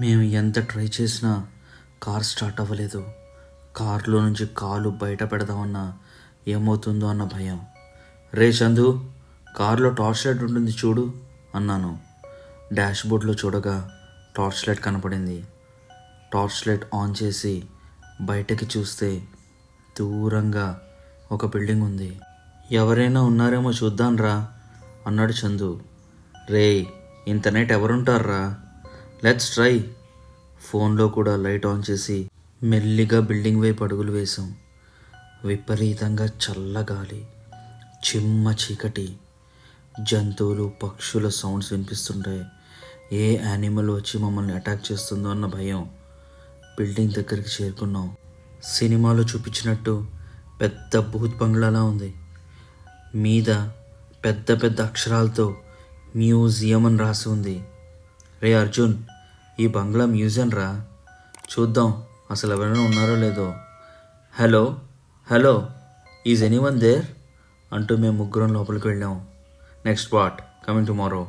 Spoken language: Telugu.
మేము ఎంత ట్రై చేసినా కార్ స్టార్ట్ అవ్వలేదు. కారులో నుంచి కాలు బయట పెడదామన్నా ఏమవుతుందో అన్న భయం. రే చందు, కారులో టార్చ్ లైట్ ఉంటుంది చూడు అన్నాను. డాష్బోర్డ్లో చూడగా టార్చ్ లైట్ కనపడింది. టార్చ్ లైట్ ఆన్ చేసి బయటకి చూస్తే దూరంగా ఒక బిల్డింగ్ ఉంది. ఎవరైనా ఉన్నారేమో చూద్దాంరా అన్నాడు చందు. రే, ఇంత నైట్ ఎవరుంటారా, లెట్స్ ట్రై. ఫోన్లో కూడా లైట్ ఆన్ చేసి మెల్లిగా బిల్డింగ్ వైపు అడుగులు వేశాం. విపరీతంగా చల్లగాలి, చిమ్మ చీకటి, జంతువులు పక్షుల సౌండ్స్ వినిపిస్తుంటాయి. ఏ యానిమల్ వచ్చి మమ్మల్ని అటాక్ చేస్తుందో అన్న భయం. బిల్డింగ్ దగ్గరికి చేరుకున్నాం. సినిమాలో చూపించినట్టు పెద్ద భూత్ బంగ్లాలా ఉంది. మీద పెద్ద పెద్ద అక్షరాలతో మ్యూజియం అని రాసి ఉంది. రే అర్జున్, ఈ బంగ్లా మ్యూజియం రా, చూద్దాం అసలు ఎవరైనా ఉన్నారో లేదో. Hello hello, is anyone there అంటూ మేము ముగ్గురం లోపలికి వెళ్ళాం. Next part coming tomorrow.